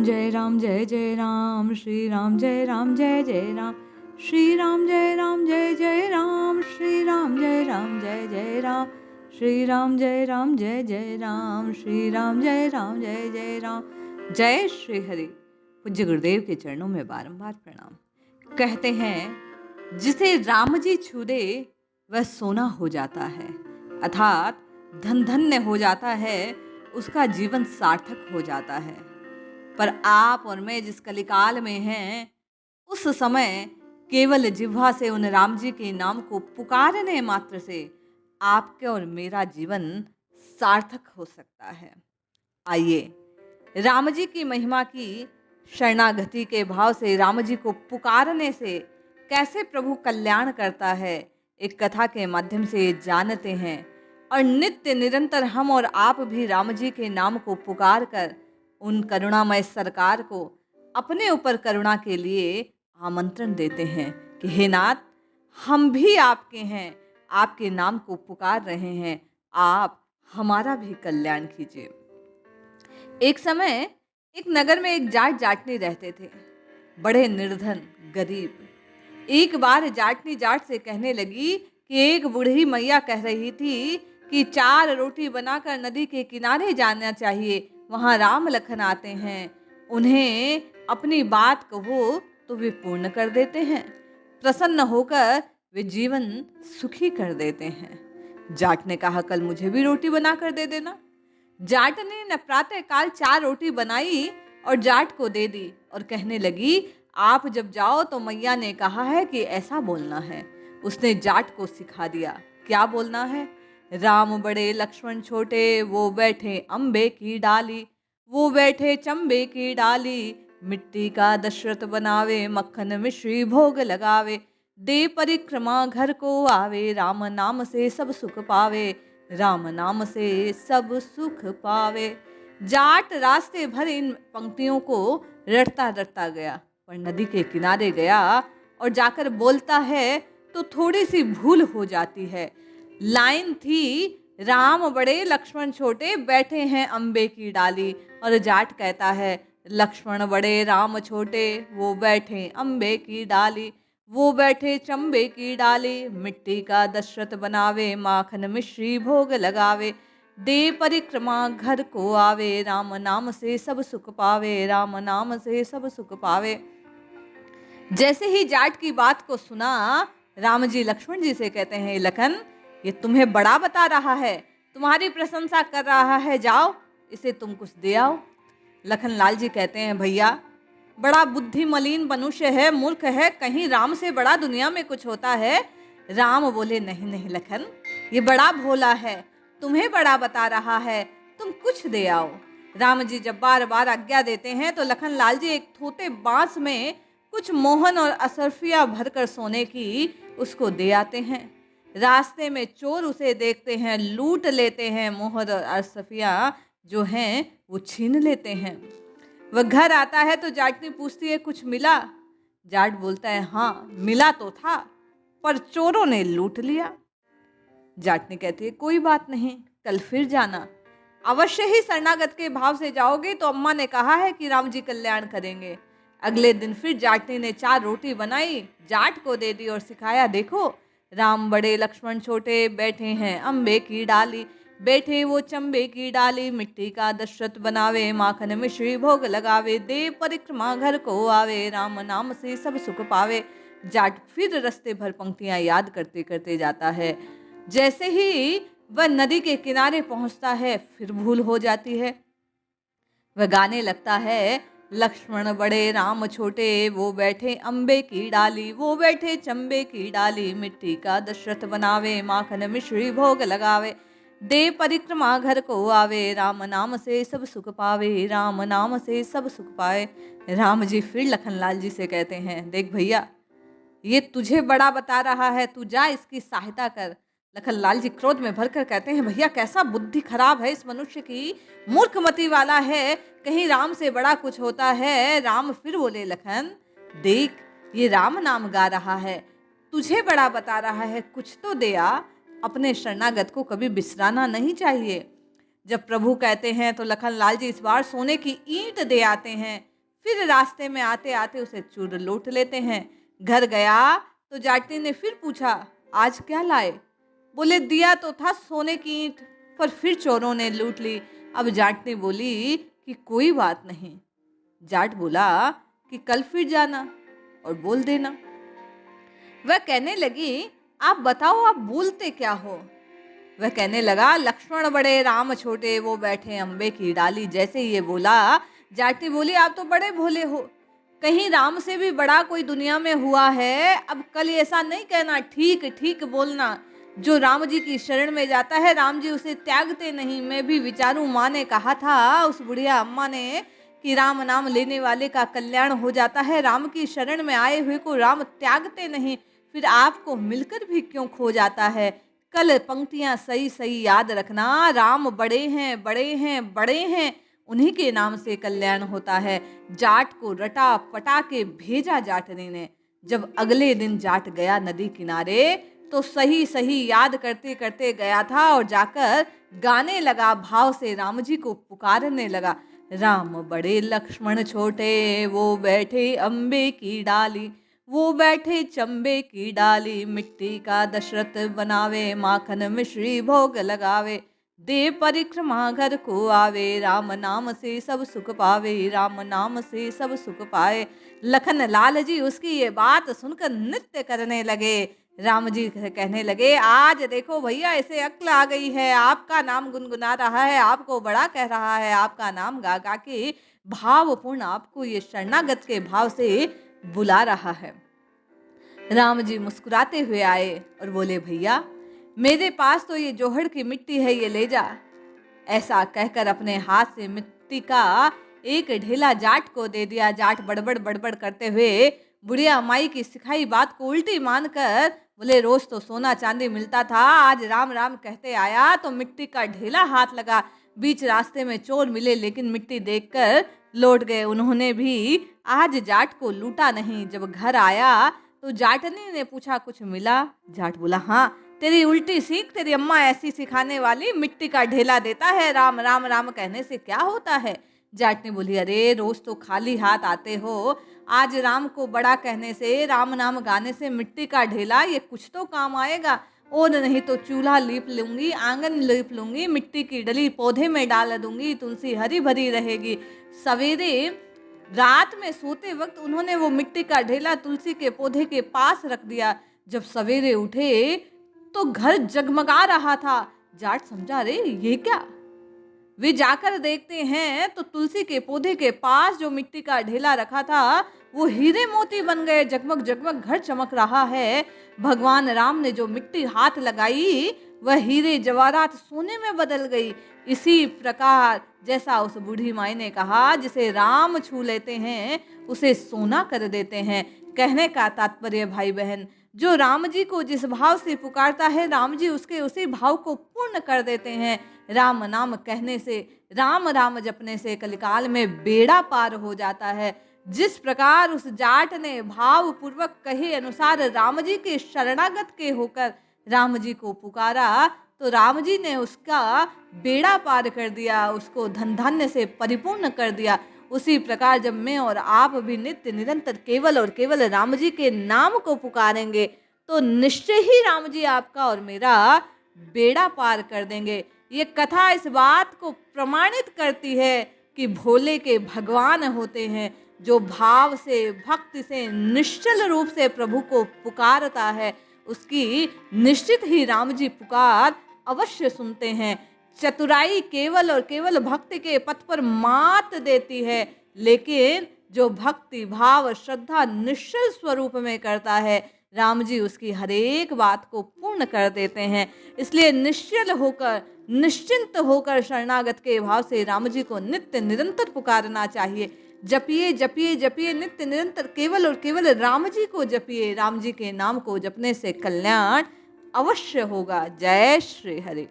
जय राम जय जय राम, श्री राम जय राम जय जय राम, श्री राम जय राम जय जय राम, श्री राम जय राम जय जय राम, श्री राम जय राम जय जय राम, श्री राम जय राम जय जय राम। जय श्री हरि। पूज्य गुरुदेव के चरणों में बारंबार प्रणाम। कहते हैं जिसे राम जी छू दे वह सोना हो जाता है, अर्थात धन धन्य हो जाता है, उसका जीवन सार्थक हो जाता है। पर आप और मैं जिस कलिकाल में हैं, उस समय केवल जिह्वा से उन राम जी के नाम को पुकारने मात्र से आपके और मेरा जीवन सार्थक हो सकता है। आइए राम जी की महिमा की शरणागति के भाव से राम जी को पुकारने से कैसे प्रभु कल्याण करता है, एक कथा के माध्यम से जानते हैं। और नित्य निरंतर हम और आप भी राम जी के नाम को पुकार कर उन करुणामय सरकार को अपने ऊपर करुणा के लिए आमंत्रण देते हैं कि हे नाथ, हम भी आपके हैं, आपके नाम को पुकार रहे हैं, आप हमारा भी कल्याण कीजिए। एक समय एक नगर में एक जाट जाटनी रहते थे, बड़े निर्धन गरीब। एक बार जाटनी जाट से कहने लगी कि एक बूढ़ी मैया कह रही थी कि 4 रोटी बनाकर नदी के किनारे जाना चाहिए, वहां राम लखन आते हैं, उन्हें अपनी बात कहो तो वे पूर्ण कर देते हैं, प्रसन्न होकर वे जीवन सुखी कर देते हैं। जाट ने कहा कल मुझे भी रोटी बनाकर दे देना। जाट ने प्रातः काल 4 रोटी बनाई और जाट को दे दी और कहने लगी आप जब जाओ तो मैया ने कहा है कि ऐसा बोलना है। उसने जाट को सिखा दिया क्या बोलना है। राम बड़े लक्ष्मण छोटे, वो बैठे अम्बे की डाली, वो बैठे चंबे की डाली, मिट्टी का दशरथ बनावे, मक्खन मिश्री भोग लगावे, दे परिक्रमा घर को आवे, राम नाम से सब सुख पावे, राम नाम से सब सुख पावे। जाट रास्ते भर इन पंक्तियों को रटता रटता गया, पर नदी के किनारे गया और जाकर बोलता है तो थोड़ी सी भूल हो जाती है। लाइन थी राम बड़े लक्ष्मण छोटे, बैठे हैं अम्बे की डाली, और जाट कहता है लक्ष्मण बड़े राम छोटे, वो बैठे अम्बे की डाली, वो बैठे चंबे की डाली, मिट्टी का दशरथ बनावे, माखन मिश्री भोग लगावे, दे परिक्रमा घर को आवे, राम नाम से सब सुख पावे, राम नाम से सब सुख पावे। जैसे ही जाट की बात को सुना, राम जी लक्ष्मण जी से कहते हैं लखन, ये तुम्हें बड़ा बता रहा है, तुम्हारी प्रशंसा कर रहा है, जाओ इसे तुम कुछ दे आओ। लखन लाल जी कहते हैं भैया बड़ा बुद्धि मलिन मनुष्य है, मूर्ख है, कहीं राम से बड़ा दुनिया में कुछ होता है। राम बोले नहीं नहीं लखन, ये बड़ा भोला है, तुम्हें बड़ा बता रहा है, तुम कुछ दे आओ। राम जी जब बार बार आज्ञा देते हैं तो लखन लाल जी एक थोते बांस में कुछ मोहन और असरफिया भरकर सोने की उसको दे आते हैं। रास्ते में चोर उसे देखते हैं, लूट लेते हैं, मोहर और असरफिया जो हैं वो छीन लेते हैं। वह घर आता है तो जाटनी पूछती है कुछ मिला। जाट बोलता है हाँ मिला तो था, पर चोरों ने लूट लिया। जाटनी कहती है कोई बात नहीं, कल फिर जाना, अवश्य ही शरणागत के भाव से जाओगे तो अम्मा ने कहा है कि राम जी कल्याण करेंगे। अगले दिन फिर जाटनी ने 4 रोटी बनाई, जाट को दे दी और सिखाया देखो राम बड़े लक्ष्मण छोटे, बैठे हैं अम्बे की डाली, बैठे वो चंबे की डाली, मिट्टी का दशरथ बनावे, माखन मिश्री भोग लगावे, दे परिक्रमा घर को आवे, राम नाम से सब सुख पावे। जाट फिर रस्ते भर पंक्तियां याद करते करते जाता है। जैसे ही वह नदी के किनारे पहुंचता है फिर भूल हो जाती है। वह गाने लगता है लक्ष्मण बड़े राम छोटे, वो बैठे अम्बे की डाली, वो बैठे चंबे की डाली, मिट्टी का दशरथ बनावे, माखन मिश्री भोग लगावे, दे परिक्रमा घर को आवे, राम नाम से सब सुख पावे, राम नाम से सब सुख पाए। राम जी फिर लखनलाल जी से कहते हैं देख भैया ये तुझे बड़ा बता रहा है, तू जा इसकी सहायता कर। लखनलाल जी क्रोध में भरकर कहते हैं भैया कैसा बुद्धि खराब है इस मनुष्य की, मूर्खमति वाला है, कहीं राम से बड़ा कुछ होता है। राम फिर बोले लखन देख ये राम नाम गा रहा है, तुझे बड़ा बता रहा है, कुछ तो दे आ, अपने शरणागत को कभी बिसराना नहीं चाहिए। जब प्रभु कहते हैं तो लखन लाल जी इस बार सोने की ईंट दे आते हैं। फिर रास्ते में आते आते उसे चूर लूट लेते हैं। घर गया तो जाटनी ने फिर पूछा, आज क्या लाए? बोले, दिया तो था सोने की ईंट, पर फिर चोरों ने लूट ली। अब जाटनी बोली कि कोई बात नहीं। जाट बोला कि कल फिर जाना और बोल देना। वह कहने लगी, आप बताओ, आप बोलते क्या हो? वह कहने लगा, लक्ष्मण बड़े राम छोटे, वो बैठे अम्बे की डाली। जैसे ये बोला, जाटनी बोली, आप तो बड़े भोले हो, कहीं राम से भी बड़ा कोई दुनिया में हुआ है? अब कल ऐसा नहीं कहना, ठीक ठीक बोलना। जो राम जी की शरण में जाता है, राम जी उसे त्यागते नहीं। मैं भी विचारूं, माँ ने कहा था, उस बुढ़िया अम्मा ने, कि राम नाम लेने वाले का कल्याण हो जाता है, राम की शरण में आए हुए को राम त्यागते नहीं, फिर आपको मिलकर भी क्यों खो जाता है? कल पंक्तियां सही सही याद रखना, राम बड़े हैं, बड़े हैं, बड़े हैं, उन्हीं के नाम से कल्याण होता है। जाट को रटा पटा के भेजा जाटनी ने। जब अगले दिन जाट गया नदी किनारे तो सही सही याद करते करते गया था और जाकर गाने लगा, भाव से राम जी को पुकारने लगा। राम बड़े लक्ष्मण छोटे, वो बैठे अम्बे की डाली, वो बैठे चंबे की डाली, मिट्टी का दशरथ बनावे, माखन मिश्री भोग लगावे, दे परिक्रमा घर को आवे, राम नाम से सब सुख पावे, राम नाम से सब सुख पाए। लखन लाल जी उसकी ये बात सुनकर नृत्य करने लगे। राम जी कहने लगे, आज देखो भैया, इसे अक्ल आ गई है, आपका नाम गुनगुना रहा है, आपको बड़ा कह रहा है, आपका नाम गा गा के भावपूर्ण आपको ये शरणागत के भाव से बुला रहा है। राम जी मुस्कुराते हुए आए और बोले, भैया मेरे पास तो ये जोहड़ की मिट्टी है, ये ले जा। ऐसा कहकर अपने हाथ से मिट्टी का एक ढेला जाट को दे दिया। जाट बड़बड़ बड़बड़ करते हुए बुढ़िया माई की सिखाई बात को उल्टी मानकर बोले, रोज तो सोना चांदी मिलता था, आज राम राम कहते आया तो मिट्टी का ढेला हाथ लगा। बीच रास्ते में चोर मिले, लेकिन मिट्टी देखकर लौट गए। उन्होंने भी आज जाट को लूटा नहीं। जब घर आया तो जाटनी ने पूछा, कुछ मिला? जाट बोला, हाँ, तेरी उल्टी सीख, तेरी अम्मा ऐसी सिखाने वाली, मिट्टी का ढेला देता है, राम राम राम कहने से क्या होता है? जाटनी बोली, अरे रोज तो खाली हाथ आते हो, आज राम को बड़ा कहने से, राम नाम गाने से मिट्टी का ढेला, ये कुछ तो काम आएगा। और नहीं तो चूल्हा लीप लूंगी, आंगन लीप लूंगी, मिट्टी की डली पौधे में डाल दूंगी, तुलसी हरी भरी रहेगी। सवेरे रात में सोते वक्त उन्होंने वो मिट्टी का ढेला तुलसी के पौधे के पास रख दिया। जब सवेरे उठे तो घर जगमगा रहा था। जाट समझा, अरे ये क्या? वे जाकर देखते हैं तो तुलसी के पौधे के पास जो मिट्टी का ढेला रखा था वो हीरे मोती बन गए, जगमग जगमग घर चमक रहा है। भगवान राम ने जो मिट्टी हाथ लगाई वह हीरे जवाहरात सोने में बदल गई। इसी प्रकार जैसा उस बूढ़ी माई ने कहा, जिसे राम छू लेते हैं उसे सोना कर देते हैं। कहने का तात्पर्य भाई बहन, जो राम जी को जिस भाव से पुकारता है, राम जी उसके उसी भाव को पूर्ण कर देते हैं। राम नाम कहने से, राम राम जपने से कलिकाल में बेड़ा पार हो जाता है। जिस प्रकार उस जाट ने भाव पूर्वक कहे अनुसार राम जी के शरणागत के होकर राम जी को पुकारा, तो राम जी ने उसका बेड़ा पार कर दिया, उसको धन धान्य से परिपूर्ण कर दिया। उसी प्रकार जब मैं और आप भी नित्य निरंतर केवल और केवल राम जी के नाम को पुकारेंगे तो निश्चय ही राम जी आपका और मेरा बेड़ा पार कर देंगे। ये कथा इस बात को प्रमाणित करती है कि भोले के भगवान होते हैं। जो भाव से, भक्ति से, निश्चल रूप से प्रभु को पुकारता है, उसकी निश्चित ही राम जी पुकार अवश्य सुनते हैं। चतुराई केवल और केवल भक्ति के पथ पर मात देती है, लेकिन जो भक्ति भाव श्रद्धा निश्चल स्वरूप में करता है, राम जी उसकी हर एक बात को पूर्ण कर देते हैं। इसलिए निश्चल होकर, निश्चिंत होकर शरणागत के भाव से राम जी को नित्य निरंतर पुकारना चाहिए। जपिए जपिए जपिए नित्य निरंतर केवल और केवल राम जी को जपिए। राम जी के नाम को जपने से कल्याण अवश्य होगा। जय श्री हरि।